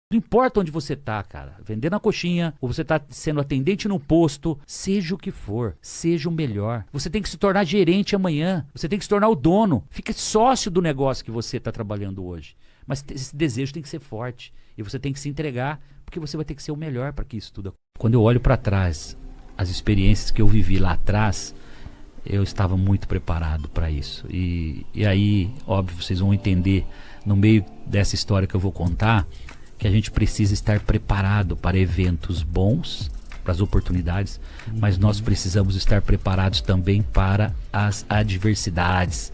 Não importa onde você tá, cara, vendendo a coxinha, ou você tá sendo atendente no posto, seja o que for, seja o melhor. Você tem que se tornar gerente amanhã, você tem que se tornar o dono, fica sócio do negócio que você tá trabalhando hoje. Mas esse desejo tem que ser forte, e você tem que se entregar, porque você vai ter que ser o melhor para que isso tudo aconteça. Quando eu olho para trás, as experiências que eu vivi lá atrás, eu estava muito preparado para isso. E aí, óbvio, vocês vão entender, no meio dessa história que eu vou contar, que a gente precisa estar preparado para eventos bons, para as oportunidades, mas nós precisamos estar preparados também para as adversidades,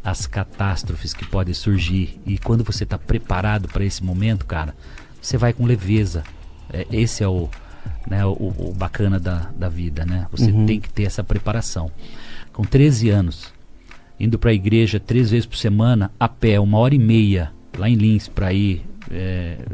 as catástrofes que podem surgir. E quando você está preparado para esse momento, cara, você vai com leveza. Esse é o bacana da vida, né? Você tem que ter essa preparação. Com 13 anos, indo para a igreja 3 vezes por semana, a pé, 1h30, lá em Lins, para ir.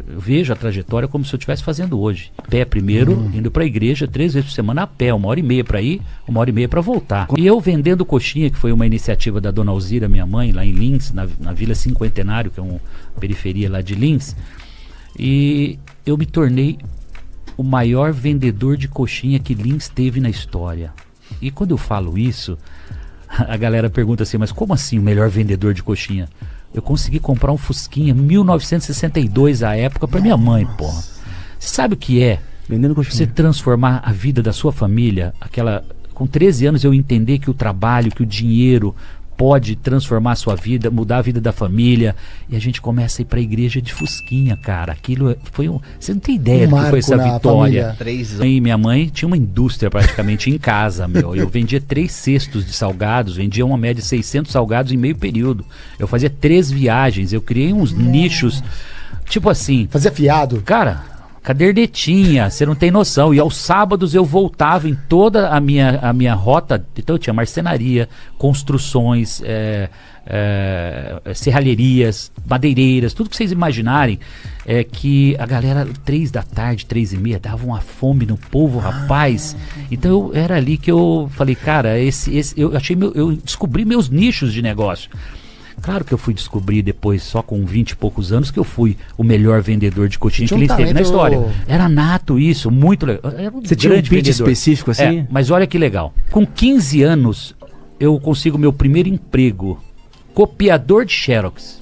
Eu vejo a trajetória como se eu estivesse fazendo hoje. Pé primeiro, indo para a igreja 3 vezes por semana a pé, 1h30 para ir, 1h30 para voltar. E eu vendendo coxinha, que foi uma iniciativa da dona Alzira, minha mãe, lá em Lins, na Vila Cinquentenário, que é uma periferia lá de Lins, e eu me tornei o maior vendedor de coxinha que Lins teve na história. E quando eu falo isso, a galera pergunta assim, mas como assim o melhor vendedor de coxinha? Eu consegui comprar um Fusquinha 1962 à época para minha mãe, porra. Você sabe o que é? Vendendo coxinha. Você transformar a vida da sua família, com 13 anos eu entender que o trabalho, que o dinheiro pode transformar a sua vida, mudar a vida da família, e a gente começa a ir para a igreja de Fusquinha, cara. Aquilo foi você não tem ideia do que foi essa vitória. Minha mãe tinha uma indústria praticamente em casa, meu. Eu vendia 3 cestos de salgados, vendia uma média de 600 salgados em meio período. Eu fazia 3 viagens, eu criei uns nichos, tipo assim. Fazia fiado? Cara, cadernetinha, você não tem noção. E aos sábados eu voltava em toda a minha rota. Então eu tinha marcenaria, construções, serralherias, madeireiras, tudo que vocês imaginarem. Que a galera 3 da tarde, 3h30, dava uma fome no povo, rapaz. Então era ali que eu falei, cara, eu descobri meus nichos de negócio. Claro que eu fui descobrir depois, só com 20 e poucos anos, que eu fui o melhor vendedor de coxinha que ele teve na história. Era nato isso, muito legal. Era Você tinha um pitch específico assim? Mas olha que legal. Com 15 anos, eu consigo meu primeiro emprego. Copiador de Xerox.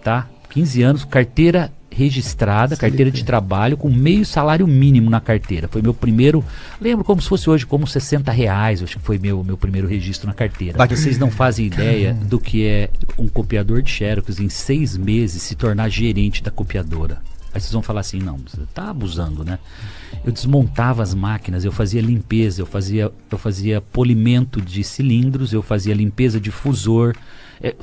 Tá? 15 anos, carteira registrada, carteira de trabalho, com meio salário mínimo na carteira. Foi meu primeiro, lembro como se fosse hoje, como R$60, acho que foi meu primeiro registro na carteira. Vocês não fazem ideia do que é um copiador de Xerox em 6 meses se tornar gerente da copiadora. Aí vocês vão falar assim, não, você tá abusando, né? Eu desmontava as máquinas, eu fazia limpeza, eu fazia polimento de cilindros, eu fazia limpeza de fusor.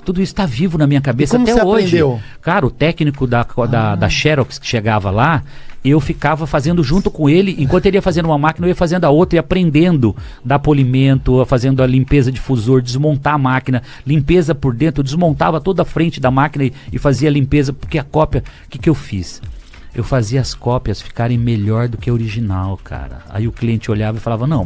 Tudo isso está vivo na minha cabeça até hoje. Aprendeu? Cara, o técnico da Xerox que chegava lá, eu ficava fazendo junto com ele, enquanto ele ia fazendo uma máquina, eu ia fazendo a outra e aprendendo dar polimento, fazendo a limpeza de fusor, desmontar a máquina, limpeza por dentro, eu desmontava toda a frente da máquina e fazia a limpeza, porque a cópia, o que eu fiz? Eu fazia as cópias ficarem melhor do que a original, cara. Aí o cliente olhava e falava, não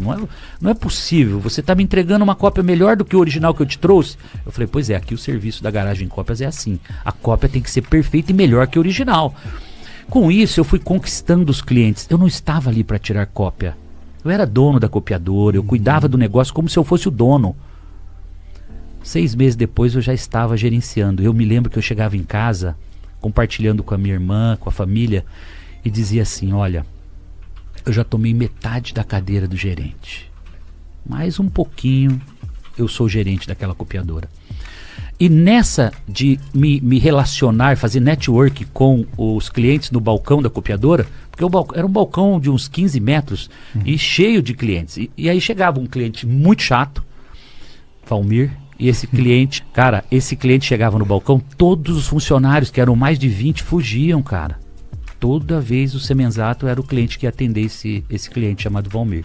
é possível, você está me entregando uma cópia melhor do que o original que eu te trouxe. Eu falei, pois é, aqui o serviço da Garagem Cópias é assim. A cópia tem que ser perfeita e melhor que o original. Com isso, eu fui conquistando os clientes. Eu não estava ali para tirar cópia. Eu era dono da copiadora, eu cuidava do negócio como se eu fosse o dono. 6 meses depois, eu já estava gerenciando. Eu me lembro que eu chegava em casa, compartilhando com a minha irmã, com a família, e dizia assim, olha, eu já tomei metade da cadeira do gerente. Mais um pouquinho, eu sou gerente daquela copiadora. E nessa de me relacionar, fazer network com os clientes no balcão da copiadora, porque era um balcão de uns 15 metros e cheio de clientes. E aí chegava um cliente muito chato, Valmir, e esse cliente, cara, chegava no balcão, todos os funcionários, que eram mais de 20, fugiam, cara. Toda vez o Semenzato era o cliente que ia atender esse cliente chamado Valmir,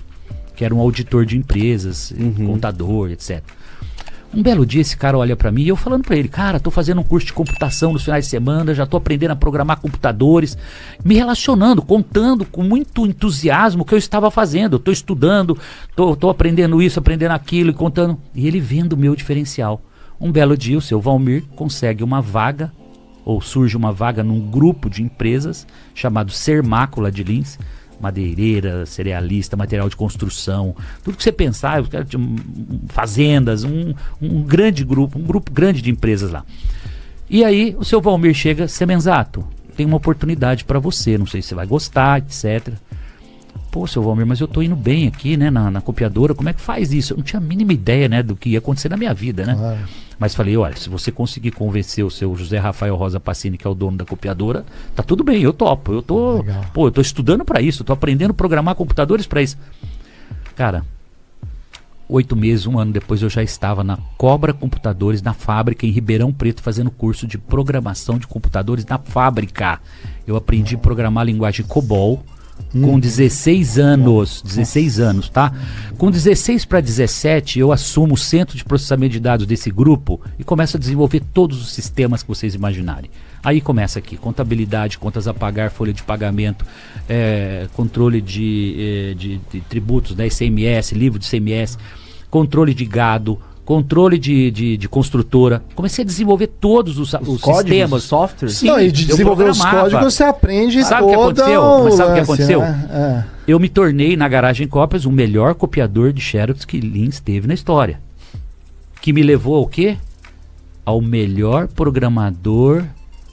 que era um auditor de empresas, contador, etc. Um belo dia esse cara olha pra mim e eu falando pra ele, cara, tô fazendo um curso de computação nos finais de semana, já tô aprendendo a programar computadores, me relacionando, contando com muito entusiasmo o que eu estava fazendo. Eu tô estudando, tô aprendendo isso, aprendendo aquilo e contando. E ele vendo o meu diferencial. Um belo dia o seu Valmir consegue uma vaga ou surge uma vaga num grupo de empresas chamado Sermácula de Lins, madeireira, cerealista, material de construção, tudo que você pensar, fazendas, um grande grupo, um grupo grande de empresas lá. E aí o seu Valmir chega, Semenzato, tem uma oportunidade para você, não sei se você vai gostar, etc. Pô, seu Valmir, mas eu tô indo bem aqui, né, na copiadora, como é que faz isso? Eu não tinha a mínima ideia, né, do que ia acontecer na minha vida, né? Claro. Mas falei, olha, se você conseguir convencer o seu José Rafael Rosa Pacini, que é o dono da copiadora, tá tudo bem, eu topo. Eu tô estudando para isso, eu tô aprendendo a programar computadores para isso. Cara, 8 meses, 1 ano depois, eu já estava na Cobra Computadores, na fábrica, em Ribeirão Preto, fazendo curso de programação de computadores na fábrica. Eu aprendi a programar a linguagem COBOL, com 16 anos, 16 anos, tá? Com 16 para 17, eu assumo o centro de processamento de dados desse grupo e começo a desenvolver todos os sistemas que vocês imaginarem. Aí começa aqui, contabilidade, contas a pagar, folha de pagamento, controle de tributos da ICMS, livro de ICMS, controle de gado, controle de construtora. Comecei a desenvolver todos os códigos, sistemas. Os softwares? Sim, e de desenvolver os códigos você aprende. Sabe o que aconteceu? Mas sabe o que aconteceu? Eu me tornei, na Garagem Cópias, o melhor copiador de Xerox que Lins teve na história. Que me levou ao quê? Ao melhor programador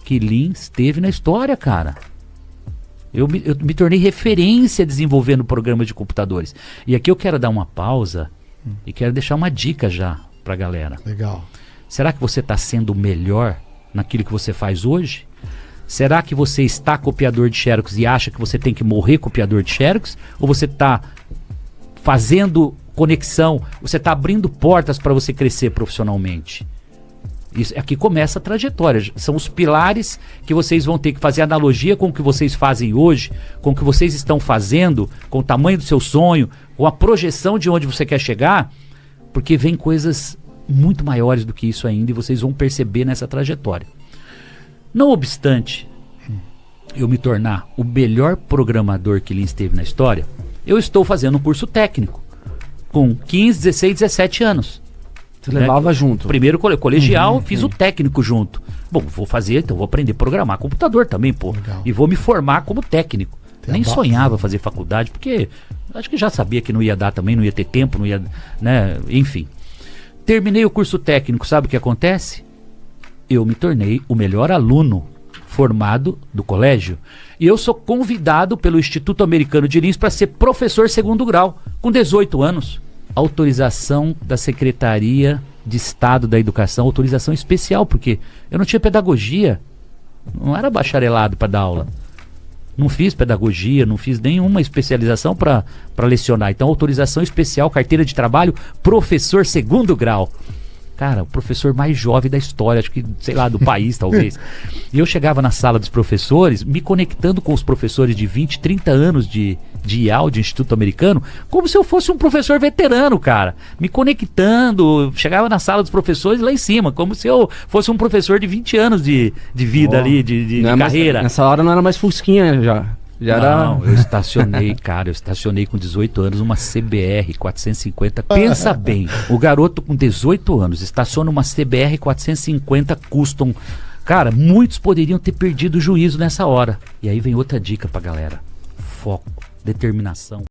que Lins teve na história, cara. Eu me tornei referência desenvolvendo programas de computadores. E aqui eu quero dar uma pausa e quero deixar uma dica já pra galera. Legal. Será que você está sendo o melhor naquilo que você faz hoje? Será que você está copiador de Xerox e acha que você tem que morrer copiador de Xerox? Ou você está fazendo conexão, você está abrindo portas para você crescer profissionalmente? Isso, aqui começa a trajetória. São os pilares que vocês vão ter que fazer analogia com o que vocês fazem hoje, com o que vocês estão fazendo, com o tamanho do seu sonho, com a projeção de onde você quer chegar, porque vem coisas muito maiores do que isso ainda e vocês vão perceber nessa trajetória. Não obstante eu me tornar o melhor programador que Lins teve na história, eu estou fazendo um curso técnico com 15, 16, 17 anos. Você levava junto? Primeiro colegial, fiz o técnico junto. Bom, vou fazer, então vou aprender a programar computador também, pô. Legal. E vou me formar como técnico. Nem sonhava fazer faculdade, porque acho que já sabia que não ia dar também, não ia ter tempo, não ia, né, enfim. Terminei o curso técnico, sabe o que acontece? Eu me tornei o melhor aluno formado do colégio. E eu sou convidado pelo Instituto Americano de Lins para ser professor segundo grau, com 18 anos. Autorização da Secretaria de Estado da Educação, autorização especial, porque eu não tinha pedagogia, não era bacharelado para dar aula. Não fiz pedagogia, não fiz nenhuma especialização para lecionar. Então, autorização especial, carteira de trabalho, professor segundo grau. Cara, o professor mais jovem da história, acho que, sei lá, do país, talvez. E eu chegava na sala dos professores, me conectando com os professores de 20, 30 anos de IAL, de Instituto Americano, como se eu fosse um professor veterano, cara. Me conectando, chegava na sala dos professores lá em cima, como se eu fosse um professor de 20 anos de vida ali, de carreira. Nessa hora não era mais fusquinha já. Não, eu estacionei com 18 anos uma CBR 450. Pensa bem, o garoto com 18 anos estaciona uma CBR 450 Custom. Cara, muitos poderiam ter perdido o juízo nessa hora. E aí vem outra dica pra galera: foco, determinação.